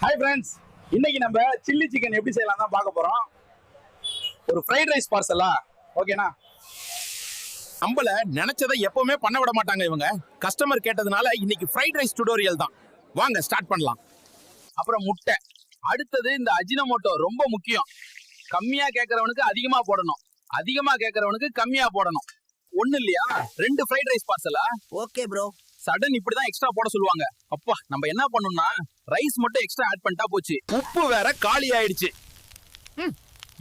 Hi friends, இன்னைக்கு நம்ம chilli chicken எப்படி செய்யலாம் தான் பார்க்க போறோம். ஒரு ஃப்ரைட் ரைஸ் பார்சலா, ஓகேனா? நம்மள நினைச்சதை எப்பவுமே பண்ண விட மாட்டாங்க இவங்க. கஸ்டமர் கேட்டதுனால இன்னைக்கு ஃப்ரைட் ரைஸ் டுடோரியல் தான். வாங்க ஸ்டார்ட் பண்ணலாம். அப்புறம் முட்டை. அடுத்தது இந்த அஜினமோட்டோ ரொம்ப முக்கியம். கம்மியா கேட்கறவனுக்கு அதிகமா போடணும், அதிகமா கேட்கறவனுக்கு கம்மியா போடணும். ஒண்ணு இல்லையா? 2 ஃப்ரைட் ரைஸ் பார்சலா? Okay bro. சடன் இப்படிதான் எக்ஸ்ட்ரா போட சொல்லுவாங்க. அப்பா, நம்ம என்ன பண்ணணும்னா ரைஸ் மட்டும் எக்ஸ்ட்ரா ஆட் பண்ணிட்டா போச்சு. உப்பு வேற காலி ஆயிடுச்சு.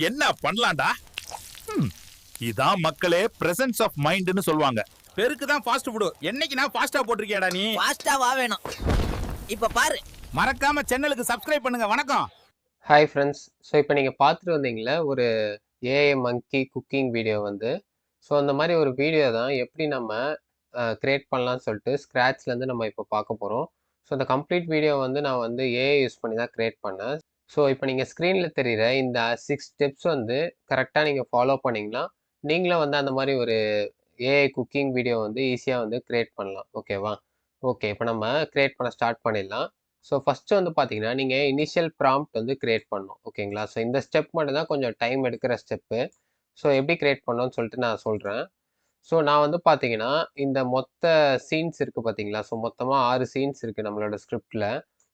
என்ன பண்ணலாம்டா? இதான் மக்களே பிரசன்ஸ் ஆஃப் மைண்ட்னு சொல்லுவாங்க. பெருக்கு தான் ஃபாஸ்ட் ஃபுட். என்னைக்கு நான் ஃபாஸ்டா போட்டிருக்கேடா நீ? ஃபாஸ்டா வா வேணும். இப்ப பாரு. மறக்காம சேனலுக்கு சப்ஸ்கிரைப் பண்ணுங்க. வணக்கம். Hi friends. ஸோ இப்போ நீங்கள் பார்த்துட்டு வந்தீங்களே ஒரு ஏஐ மங்கி குக்கிங் வீடியோ வந்து. ஸோ அந்த மாதிரி ஒரு வீடியோ தான் எப்படி நம்ம க்ரியேட் பண்ணலாம்னு சொல்லிட்டு ஸ்க்ராட்ச்லேருந்து நம்ம இப்போ பார்க்க போகிறோம். ஸோ அந்த கம்ப்ளீட் வீடியோ வந்து நான் வந்து ஏஐ யூஸ் பண்ணி தான் க்ரியேட் பண்ணேன். ஸோ இப்போ நீங்கள் ஸ்க்ரீனில் தெரிகிற இந்த 6 ஸ்டெப்ஸ் வந்து கரெக்டாக நீங்கள் ஃபாலோ பண்ணிங்கன்னா நீங்களும் வந்து அந்த மாதிரி ஒரு ஏஐ குக்கிங் வீடியோ வந்து ஈஸியாக வந்து க்ரியேட் பண்ணலாம். ஓகேவா? ஓகே, இப்போ நம்ம க்ரியேட் பண்ண ஸ்டார்ட் பண்ணிடலாம். ஸோ ஃபஸ்ட்டு வந்து பார்த்தீங்கன்னா நீங்கள் இனிஷியல் ப்ராம்ப்ட் வந்து க்ரியேட் பண்ணணும். ஓகேங்களா? ஸோ இந்த ஸ்டெப் மட்டும் தான் கொஞ்சம் டைம் எடுக்கிற ஸ்டெப்பு. ஸோ எப்படி க்ரியேட் பண்ணணும்னு சொல்லிட்டு நான் சொல்கிறேன். ஸோ நான் வந்து பார்த்தீங்கன்னா இந்த மொத்த சீன்ஸ் இருக்குது பார்த்தீங்களா? ஸோ மொத்தமாக 6 சீன்ஸ் இருக்குது நம்மளோட ஸ்கிரிப்டில்.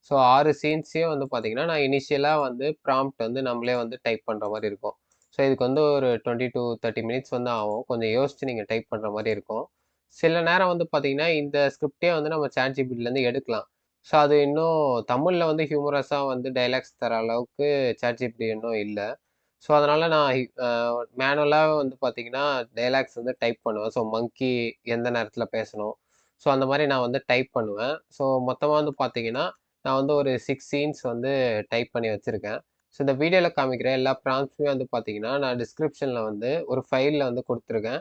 ஸோ 6 சீன்ஸையும் வந்து பார்த்தீங்கன்னா நான் இனிஷியலாக வந்து ப்ராம்ப்ட் வந்து நம்மளே வந்து டைப் பண்ணுற மாதிரி இருக்கும். ஸோ இதுக்கு வந்து ஒரு 20 to 30 மினிட்ஸ் வந்து ஆகும். கொஞ்சம் யோசிச்சு நீங்கள் டைப் பண்ணுற மாதிரி இருக்கும். சில நேரம் வந்து பார்த்தீங்கன்னா இந்த ஸ்கிரிப்டே வந்து நம்ம சாட்ஜிபிட்டிலேருந்து எடுக்கலாம். ஸோ அது இன்னும் தமிழில் வந்து ஹியூமரஸாக வந்து டைலாக்ஸ் தர அளவுக்கு சாட்ஜிபிட்டி இன்னும் இல்லை. ஸோ அதனால் நான் மேனுவலாக வந்து பார்த்தீங்கன்னா டைலாக்ஸ் வந்து டைப் பண்ணுவேன். ஸோ மங்கி எந்த நேரத்தில் பேசணும், ஸோ அந்த மாதிரி நான் வந்து டைப் பண்ணுவேன். ஸோ மொத்தமாக வந்து பார்த்தீங்கன்னா நான் வந்து ஒரு 6 சீன்ஸ் வந்து டைப் பண்ணி வச்சுருக்கேன். ஸோ இந்த வீடியோவில் காமிக்கிற எல்லா ப்ராம்ப்ட்ஸுமே வந்து பார்த்தீங்கன்னா நான் டிஸ்கிரிப்ஷனில் வந்து ஒரு ஃபைலில் வந்து கொடுத்துருக்கேன்.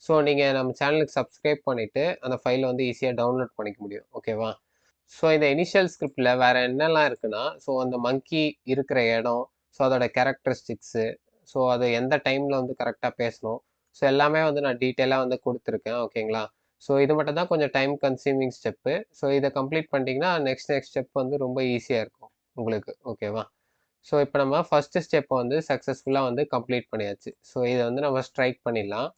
ஸோ நீங்கள் நம்ம சேனலுக்கு சப்ஸ்கிரைப் பண்ணிவிட்டு அந்த ஃபைலை வந்து ஈஸியாக டவுன்லோட் பண்ணிக்க முடியும். ஓகேவா? ஸோ இந்த இனிஷியல் ஸ்கிரிப்டில் வேறு என்னெல்லாம் இருக்குன்னா, ஸோ அந்த மங்கி இருக்கிற இடம், ஸோ அதோட கேரக்டரிஸ்டிக்ஸு, ஸோ அது எந்த டைமில் வந்து கரெக்டாக பேசணும், ஸோ எல்லாமே வந்து நான் டீட்டெயிலாக வந்து கொடுத்துருக்கேன். ஓகேங்களா? ஸோ இது மட்டும் தான் கொஞ்சம் டைம் கன்சியூமிங் ஸ்டெப்பு. ஸோ இதை கம்ப்ளீட் பண்ணிட்டீங்கன்னா நெக்ஸ்ட் ஸ்டெப் வந்து ரொம்ப ஈஸியாக இருக்கும் உங்களுக்கு. ஓகேவா? ஸோ இப்போ நம்ம ஃபஸ்ட்டு ஸ்டெப்பை வந்து சக்ஸஸ்ஃபுல்லாக வந்து கம்ப்ளீட் பண்ணியாச்சு. ஸோ இதை வந்து நம்ம ஸ்ட்ரைக் பண்ணிடலாம்.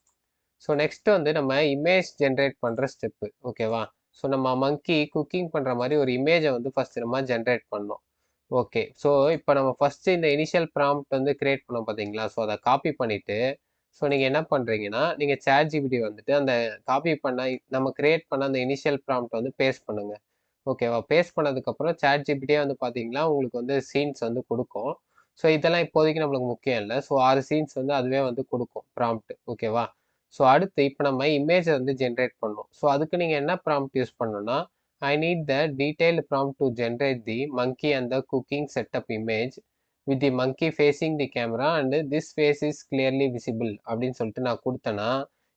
ஸோ நெக்ஸ்ட்டு வந்து நம்ம இமேஜ் ஜென்ரேட் பண்ணுற ஸ்டெப்பு. ஓகேவா? ஸோ நம்ம மங்கி குக்கிங் பண்ணுற மாதிரி ஒரு இமேஜை வந்து ஃபஸ்ட்டு நம்ம ஜென்ரேட் பண்ணோம். ஓகே, ஸோ இப்போ நம்ம ஃபஸ்ட்டு இந்த இனிஷியல் ப்ராம்ப்ட் வந்து க்ரியேட் பண்ணோம் பார்த்தீங்களா? ஸோ அதை காப்பி பண்ணிவிட்டு, ஸோ நீங்கள் என்ன பண்ணுறீங்கன்னா நீங்கள் சாட்ஜிபிட்டி வந்துட்டு அந்த காப்பி பண்ண நம்ம க்ரியேட் பண்ண அந்த இனிஷியல் ப்ராம்ப்ட் வந்து பேஸ்ட் பண்ணுங்கள். ஓகேவா? பேஸ்ட் பண்ணதுக்கப்புறம் சாட்ஜிபிட்டியே வந்து பார்த்தீங்கன்னா உங்களுக்கு வந்து சீன்ஸ் வந்து கொடுக்கும். ஸோ இதெல்லாம் இப்போதைக்கு நம்மளுக்கு முக்கியம் இல்லை. ஸோ 6 சீன்ஸ் வந்து அதுவே வந்து கொடுக்கும் ப்ராம்ப்ட். ஓகேவா? ஸோ அடுத்து இப்போ நம்ம இமேஜை வந்து ஜென்ரேட் பண்ணணும். ஸோ அதுக்கு நீங்கள் என்ன ப்ராம்ப்ட் யூஸ் பண்ணணும்னா, I need the detailed prompt to generate the monkey and the cooking setup image with the monkey facing the camera and this face is clearly visible அப்படின்னு சொல்லிட்டு நான் கொடுத்தேன்னா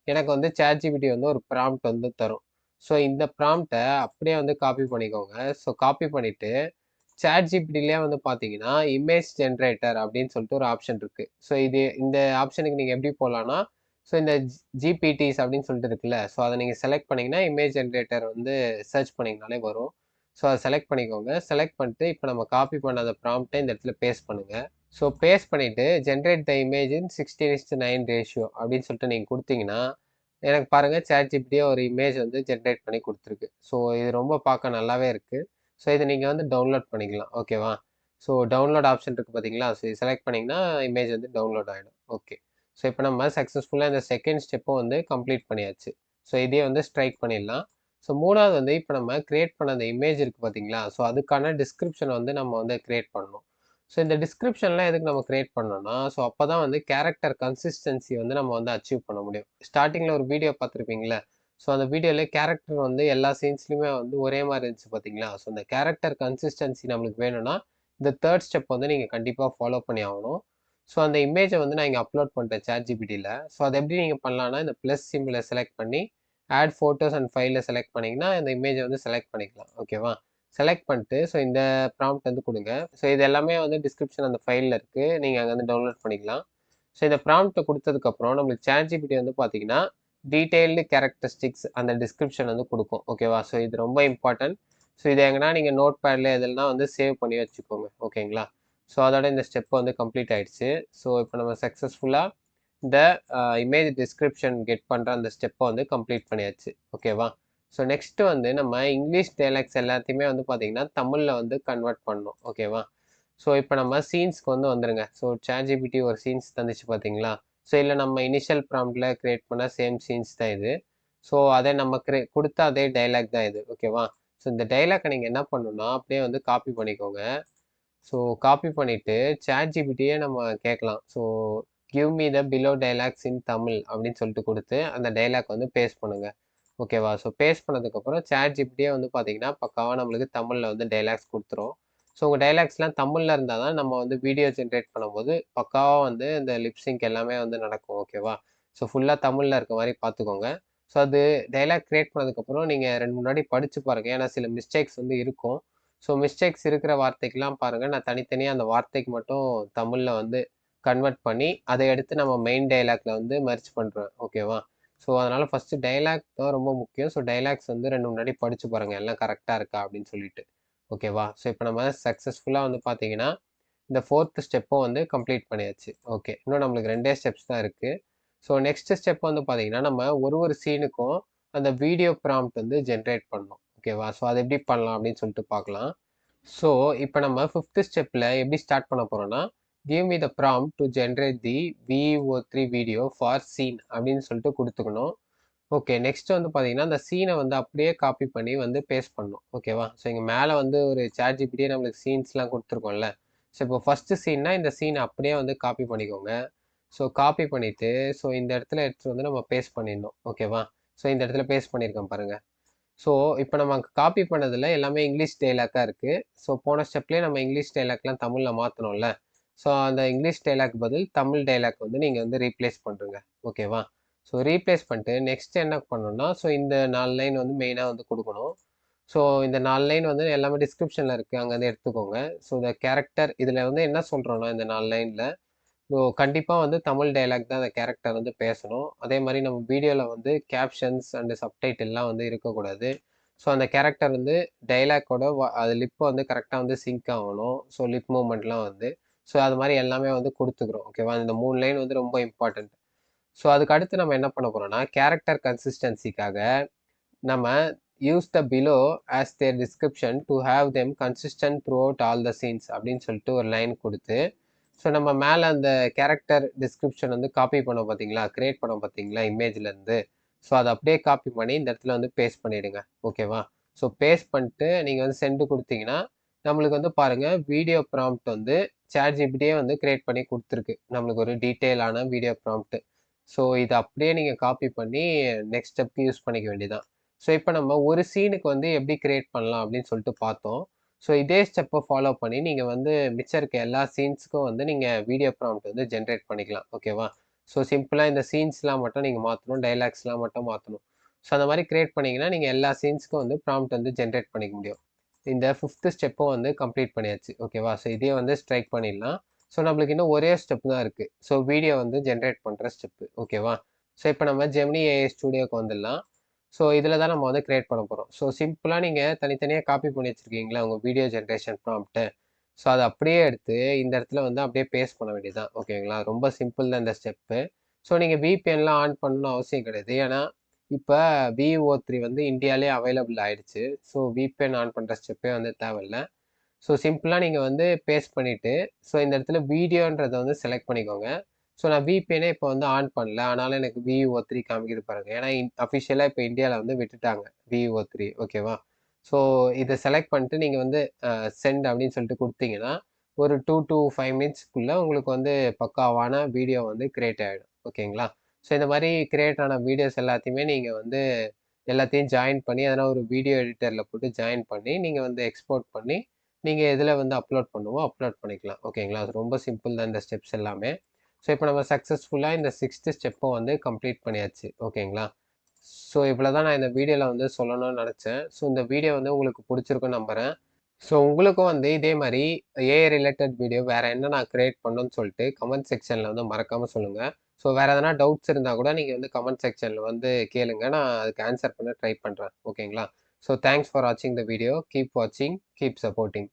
எனக்கு வந்து சாட்ஜிபிட்டி வந்து ஒரு ப்ராம்ப்ட் வந்து தரும். ஸோ இந்த ப்ராம்ப்டை அப்படியே வந்து காப்பி பண்ணிக்கோங்க. ஸோ காப்பி பண்ணிவிட்டு சாட்ஜிபிட்டிலே வந்து பார்த்தீங்கன்னா இமேஜ் ஜென்ரேட்டர் அப்படின்னு சொல்லிட்டு ஒரு ஆப்ஷன் இருக்குது. ஸோ இந்த ஆப்ஷனுக்கு நீங்கள் எப்படி போகலான்னா, ஸோ இந்த ஜிபிடிஸ் அப்படின்னு சொல்லிட்டு இருக்குல்ல, ஸோ அதை நீங்கள் செலக்ட் பண்ணிங்கன்னா இமேஜ் ஜென்ரேட்டர் வந்து சர்ச் பண்ணிங்கனாலே வரும். ஸோ அதை செலக்ட் பண்ணிக்கோங்க. செலக்ட் பண்ணிட்டு இப்போ நம்ம காப்பி பண்ண அந்த ப்ராம்ப்டை இந்த இடத்துல பேஸ்ட் பண்ணுங்கள். ஸோ பேஸ்ட் பண்ணிவிட்டு generate the image in 16:9 ratio அப்படின்னு சொல்லிட்டு நீங்கள் கொடுத்தீங்கன்னா எனக்கு பாருங்கள் சாட்ஜிபிட்டியே ஒரு இமேஜ் வந்து ஜென்ரேட் பண்ணி கொடுத்துருக்கு. ஸோ இது ரொம்ப பார்க்க நல்லாவே இருக்குது. ஸோ இதை நீங்கள் வந்து டவுன்லோட் பண்ணிக்கலாம். ஓகேவா? ஸோ டவுன்லோட் ஆப்ஷன் இருக்குது பார்த்தீங்களா? ஸோ செலக்ட் பண்ணிங்கன்னா இமேஜ் வந்து டவுன்லோட் ஆகிடும். ஓகே, ஸோ இப்போ நம்ம சக்ஸஸ்ஃபுல்லாக இந்த செகண்ட் ஸ்டெப்பும் வந்து கம்ப்ளீட் பண்ணியாச்சு. ஸோ இதே வந்து ஸ்ட்ரைக் பண்ணிடலாம். ஸோ மூணாவது வந்து இப்போ நம்ம க்ரியேட் பண்ண அந்த இமேஜ் இருக்குது பார்த்தீங்களா? ஸோ அதுக்கான டிஸ்கிரிப்ஷன் வந்து நம்ம வந்து க்ரியேட் பண்ணணும். ஸோ இந்த டிஸ்கிரிப்ஷன்லாம் எதுக்கு நம்ம க்ரியேட் பண்ணோம்னா, ஸோ அப்போ தான் வந்து கேரக்டர் கன்சிஸ்டன்சி வந்து நம்ம வந்து அச்சீவ் பண்ண முடியும். ஸ்டார்டிங்கில் ஒரு வீடியோ பார்த்துருப்பீங்களே, ஸோ அந்த வீடியோவில் கேரக்டர் வந்து எல்லா சீன்ஸ்லையுமே வந்து ஒரே மாதிரி இருந்துச்சு பார்த்தீங்களா? ஸோ இந்த கேரக்டர் கன்சிஸ்டன்சி நம்மளுக்கு வேணும்னா இந்த தேர்ட் ஸ்டெப் வந்து நீங்கள் கண்டிப்பாக ஃபாலோ பண்ணி ஆகணும். ஸோ அந்த இமேஜை வந்து நான் இங்கே அப்லோட் பண்ணிட்டேன் சாட்ஜிபிட்டியில். ஸோ அதை எப்படி நீங்கள் பண்ணலான்னா, இந்த ப்ளஸ் சிம்பிளை செலக்ட் பண்ணி ஆட் ஃபோட்டோஸ் அண்ட் ஃபைலில் செலக்ட் பண்ணிங்கன்னா இந்த இமேஜை வந்து செலக்ட் பண்ணிக்கலாம். ஓகேவா? செலக்ட் பண்ணிட்டு ஸோ இந்த ப்ராம்ப்ட் வந்து கொடுங்க. ஸோ இது எல்லாமே வந்து டிஸ்கிரிப்ஷன் அந்த ஃபைலில் இருக்குது, நீங்கள் அங்கே வந்து டவுன்லோட் பண்ணிக்கலாம். ஸோ இந்த ப்ராம்ப்ட்டை கொடுத்ததுக்கப்புறம் நம்மளுக்கு சாட்ஜிபிட்டி வந்து பார்த்தீங்கன்னா டீட்டெயில்டு கேரக்டரிஸ்டிக்ஸ் அந்த டிஸ்கிரிப்ஷன் வந்து கொடுக்கும். ஓகேவா? ஸோ இது ரொம்ப இம்பார்ட்டன்ட். ஸோ இதை எங்கன்னா நீங்கள் நோட் பேடில் எதுலனா வந்து சேவ் பண்ணி வச்சுக்கோங்க. ஓகேங்களா? ஸோ அதோட இந்த ஸ்டெப் வந்து கம்ப்ளீட் ஆயிடுச்சு. ஸோ இப்போ நம்ம சக்ஸஸ்ஃபுல்லாக இந்த இமேஜ் டிஸ்கிரிப்ஷன் கெட் பண்ணுற அந்த ஸ்டெப்பை வந்து கம்ப்ளீட் பண்ணியாச்சு. ஓகேவா? ஸோ நெக்ஸ்ட் வந்து நம்ம இங்கிலீஷ் டைலாக்ஸ் எல்லாத்தையுமே வந்து பார்த்தீங்கன்னா தமிழில் வந்து கன்வெர்ட் பண்ணணும். ஓகேவா? ஸோ இப்போ நம்ம சீன்ஸ்க்கு வந்து வந்துருங்க. ஸோ ChatGPT ஒரு சீன்ஸ் தந்துச்சு பார்த்தீங்களா? ஸோ இல்லை நம்ம இனிஷியல் ப்ராம்ப்டில் க்ரியேட் பண்ண சேம் சீன்ஸ் தான் இது. ஸோ அதை நம்ம கொடுத்த அதே டைலாக் தான் இது. ஓகேவா? ஸோ இந்த டைலாக்கை நீங்கள் என்ன பண்ணணும்னா அப்படியே வந்து காப்பி பண்ணிக்கோங்க. ஸோ காப்பி பண்ணிவிட்டு ChatGPTயே நம்ம கேட்கலாம். So give me the below dialogues in Tamil அப்படின்னு சொல்லிட்டு கொடுத்து அந்த டைலாக் வந்து பேஸ்ட் பண்ணுங்கள். ஓகேவா? ஸோ பேஸ்ட் பண்ணதுக்கப்புறம் ChatGPTயே வந்து பார்த்தீங்கன்னா பக்காவாக நம்மளுக்கு தமிழில் வந்து டைலாக்ஸ் கொடுத்துரும். ஸோ உங்கள் டைலாக்ஸ்லாம் தமிழில் இருந்தால் தான் நம்ம வந்து வீடியோ ஜென்ரேட் பண்ணும்போது பக்காவாக வந்து இந்த லிப்ஸிங்க் எல்லாமே வந்து நடக்கும். ஓகேவா? ஸோ ஃபுல்லாக தமிழில் இருக்க மாதிரி பார்த்துக்கோங்க. ஸோ அது டைலாக் க்ரியேட் பண்ணதுக்கப்புறம் நீங்கள் 2 முன்னாடி படித்து பாருங்கள். ஏன்னா சில மிஸ்டேக்ஸ் வந்து இருக்கும். ஸோ மிஸ்டேக்ஸ் இருக்கிற வார்த்தைக்கெல்லாம் பாருங்கள், நான் தனித்தனியாக அந்த வார்த்தைக்கு மட்டும் தமிழில் வந்து கன்வெர்ட் பண்ணி அதை எடுத்து நம்ம மெயின் டைலாக்ல வந்து மெர்ஜ் பண்ணுறேன். ஓகேவா? ஸோ அதனால் ஃபஸ்ட்டு டைலாக் தான் ரொம்ப முக்கியம். ஸோ டைலாக்ஸ் வந்து 2 முன்னாடி படித்து பாருங்கள் எல்லாம் கரெக்டாக இருக்கா அப்படின்னு சொல்லிட்டு. ஓகேவா? ஸோ இப்போ நம்ம சக்ஸஸ்ஃபுல்லாக வந்து பார்த்தீங்கன்னா இந்த 4th ஸ்டெப்பும் வந்து கம்ப்ளீட் பண்ணியாச்சு. ஓகே, இன்னும் நம்மளுக்கு 2 ஸ்டெப்ஸ் தான் இருக்குது. ஸோ நெக்ஸ்ட் ஸ்டெப் வந்து பார்த்தீங்கன்னா நம்ம ஒரு சீனுக்கும் அந்த வீடியோ ப்ராம்ப்ட் வந்து ஜென்ரேட் பண்ணணும். ஓகேவா? ஸோ அதை எப்படி பண்ணலாம் அப்படின்னு சொல்லிட்டு பார்க்கலாம். ஸோ இப்போ நம்ம 5th ஸ்டெப்பில் எப்படி ஸ்டார்ட் பண்ண போகிறோம்னா give me the prompt to generate the VO3 video for scene அப்படின்னு சொல்லிட்டு கொடுத்துக்கணும். ஓகே, நெக்ஸ்ட் வந்து பார்த்தீங்கன்னா அந்த சீனை வந்து அப்படியே காப்பி பண்ணி வந்து பேஸ்ட் பண்ணணும். ஓகேவா? ஸோ இங்கே மேலே வந்து ஒரு ChatGPTயே நம்மளுக்கு சீன்ஸ்லாம் கொடுத்துருக்கோம்ல. ஸோ இப்போ ஃபஸ்ட்டு சீன்னா இந்த சீனை அப்படியே வந்து காப்பி பண்ணிக்கோங்க. ஸோ காப்பி பண்ணிவிட்டு ஸோ இந்த இடத்துல எடுத்து வந்து நம்ம பேஸ்ட் பண்ணிடணும். ஓகேவா? ஸோ இந்த இடத்துல பேஸ்ட் பண்ணியிருக்கேன் பாருங்கள். ஸோ இப்போ நம்ம காப்பி பண்ணதில் எல்லாமே இங்கிலீஷ் டைலாக்காக இருக்குது. ஸோ போன ஸ்டெப்லேயே நம்ம இங்கிலீஷ் டைலாக்லாம் தமிழில் மாற்றணும்ல. ஸோ அந்த இங்கிலீஷ் டைலாக் பதில் தமிழ் டைலாக் வந்து நீங்கள் வந்து ரீப்ளேஸ் பண்ணுறங்க. ஓகேவா? ஸோ ரீப்ளேஸ் பண்ணிட்டு நெக்ஸ்ட் என்ன பண்ணணும்னா ஸோ இந்த 4 லைன் வந்து மெயினாக வந்து கொடுக்கணும். ஸோ இந்த 4 லைன் வந்து எல்லாமே டிஸ்கிரிப்ஷனில் இருக்குது, அங்கே வந்து எடுத்துக்கோங்க. ஸோ இந்த கேரக்டர் இதில் வந்து என்ன சொல்கிறோன்னா இந்த 4 லைனில் ஸோ கண்டிப்பாக வந்து தமிழ் டைலாக் தான் அந்த கேரக்டர் வந்து பேசணும். அதே மாதிரி நம்ம வீடியோவில் வந்து கேப்ஷன்ஸ் அண்டு சப்டைட்டில்லாம் வந்து இருக்கக்கூடாது. ஸோ அந்த கேரக்டர் வந்து டைலாக்கோட அது லிப்பை வந்து கரெக்டாக வந்து சிங்க் ஆகணும். ஸோ லிப் மூமெண்ட்லாம் வந்து ஸோ அது மாதிரி எல்லாமே வந்து கொடுத்துக்கிறோம். ஓகேவா? இந்த 3 லைன் வந்து ரொம்ப இம்பார்ட்டண்ட். ஸோ அதுக்கு அடுத்து நம்ம என்ன பண்ண போகிறோம்னா கேரக்டர் கன்சிஸ்டன்சிக்காக நம்ம use the below as their description to have them consistent throughout all the scenes அப்படின்னு சொல்லிட்டு ஒரு லைன் கொடுத்து ஸோ நம்ம மேலே அந்த கேரக்டர் டிஸ்கிரிப்ஷன் வந்து காப்பி பண்ண பார்த்தீங்களா, க்ரியேட் பண்ண பார்த்தீங்களா இமேஜ்லேருந்து. ஸோ அதை அப்படியே காப்பி பண்ணி இந்த இடத்துல வந்து பேஸ்ட் பண்ணிவிடுங்க. ஓகேவா? ஸோ பேஸ்ட் பண்ணிட்டு நீங்கள் வந்து சென்டு கொடுத்தீங்கன்னா நம்மளுக்கு வந்து பாருங்கள் வீடியோ ப்ராம்ப்ட் வந்து ChatGPTயே வந்து க்ரியேட் பண்ணி கொடுத்துருக்கு. நம்மளுக்கு ஒரு டீட்டெயிலான வீடியோ ப்ராம்ப்ட். ஸோ இதை அப்படியே நீங்கள் காப்பி பண்ணி நெக்ஸ்ட் ஸ்டெப்க்கு யூஸ் பண்ணிக்க வேண்டியதான். ஸோ இப்போ நம்ம ஒரு சீனுக்கு வந்து எப்படி க்ரியேட் பண்ணலாம் அப்படின்னு சொல்லிட்டு பார்த்தோம். ஸோ இதே ஸ்டெப்பை ஃபாலோ பண்ணி நீங்கள் வந்து மிச்சம் இருக்க எல்லா சீன்ஸுக்கும் வந்து நீங்கள் வீடியோ ப்ராம்ப்ட் வந்து ஜென்ரேட் பண்ணிக்கலாம். ஓகேவா? ஸோ சிம்பிளாக இந்த சீன்ஸ்லாம் மட்டும் நீங்கள் மாற்றணும், டைலாக்ஸ்லாம் மட்டும் மாற்றணும். ஸோ அந்த மாதிரி க்ரியேட் பண்ணிங்கன்னா நீங்கள் எல்லா சீன்ஸுக்கும் வந்து ப்ராம்ப்ட் வந்து ஜென்ரேட் பண்ணிக்க முடியும். இந்த 5th ஸ்டெப்பும் வந்து கம்ப்ளீட் பண்ணியாச்சு. ஓகேவா? ஸோ இதே வந்து ஸ்ட்ரைக் பண்ணிடலாம். ஸோ நம்மளுக்கு இன்னும் ஒரே ஸ்டெப் தான் இருக்குது. ஸோ வீடியோ வந்து ஜென்ரேட் பண்ணுற ஸ்டெப்பு. ஓகேவா? ஸோ இப்போ நம்ம ஜெமினி AI ஸ்டூடியோக்கு வந்துடலாம். ஸோ இதில் தான் நம்ம வந்து க்ரியேட் பண்ண போகிறோம். ஸோ சிம்பிளாக நீங்கள் தனித்தனியாக காப்பி பண்ணி வச்சுருக்கீங்களா உங்கள் வீடியோ ஜென்ரேஷன் ப்ராம்ப்ட்டு. ஸோ அதை அப்படியே எடுத்து இந்த இடத்துல வந்து அப்படியே பேஸ்ட் பண்ண வேண்டியதுதான். ஓகேங்களா? ரொம்ப சிம்பிள் தான் இந்த ஸ்டெப்பு. ஸோ நீங்கள் VPNலாம் ஆன் பண்ணணும்னு அவசியம் கிடையாது. ஏன்னா இப்போ VO3 வந்து இந்தியாவிலே அவைலபிள் ஆயிடுச்சு. ஸோ VPN ஆன் பண்ணுற ஸ்டெப்பே வந்து தேவையில்ல. ஸோ சிம்பிளாக நீங்கள் வந்து பேஸ்ட் பண்ணிவிட்டு ஸோ இந்த இடத்துல வீடியோன்றதை வந்து செலக்ட் பண்ணிக்கோங்க. ஸோ நான் VPNே இப்போ வந்து ஆன் பண்ணல, ஆனாலும் எனக்கு VO3 காமிக்குது பாருங்கள். ஏன்னா அஃபிஷியலாக இப்போ இந்தியாவில் வந்து விட்டுட்டாங்க VO3. ஓகேவா? ஸோ இதை செலக்ட் பண்ணிட்டு நீங்கள் வந்து சென்ட் அப்படின்னு சொல்லிட்டு கொடுத்தீங்கன்னா ஒரு 2 to 5 மினிட்ஸ்க்குள்ளே உங்களுக்கு வந்து பக்காவான வீடியோ வந்து கிரியேட் ஆகிடும். ஓகேங்களா? ஸோ இந்த மாதிரி கிரியேட் ஆன வீடியோஸ் எல்லாத்தையுமே நீங்கள் வந்து எல்லாத்தையும் ஜாயின் பண்ணி அதனால் ஒரு வீடியோ எடிட்டரில் போட்டு ஜாயின் பண்ணி நீங்கள் வந்து எக்ஸ்போர்ட் பண்ணி நீங்கள் எதில் வந்து அப்லோட் பண்ணுவோம் அப்லோட் பண்ணிக்கலாம். ஓகேங்களா? அது ரொம்ப சிம்பிள் தான் இந்த ஸ்டெப்ஸ் எல்லாமே. ஸோ இப்போ நம்ம சக்ஸஸ்ஃபுல்லாக இந்த 6th ஸ்டெப்பும் வந்து கம்ப்ளீட் பண்ணியாச்சு. ஓகேங்களா? ஸோ இவ்வளோ தான் நான் இந்த வீடியோவில் வந்து சொல்லணும்னு நினச்சேன். ஸோ இந்த வீடியோ வந்து உங்களுக்கு பிடிச்சிருக்குன்னு நம்புகிறேன். ஸோ உங்களுக்கும் வந்து இதே மாதிரி AI ரிலேட்டட் வீடியோ வேறு என்ன நான் க்ரியேட் பண்ணணும்னு சொல்லிட்டு கமெண்ட் செக்ஷனில் வந்து மறக்காமல் சொல்லுங்கள். ஸோ வேறு எதனா டவுட்ஸ் இருந்தால் கூட நீங்கள் வந்து கமெண்ட் செக்ஷனில் வந்து கேளுங்க. நான் அதுக்கு ஆன்சர் பண்ண ட்ரை பண்ணுறேன். ஓகேங்களா? ஸோ தேங்க்ஸ் ஃபார் வாட்சிங் த வீடியோ. கீப் வாட்சிங், கீப் சப்போர்ட்டிங்.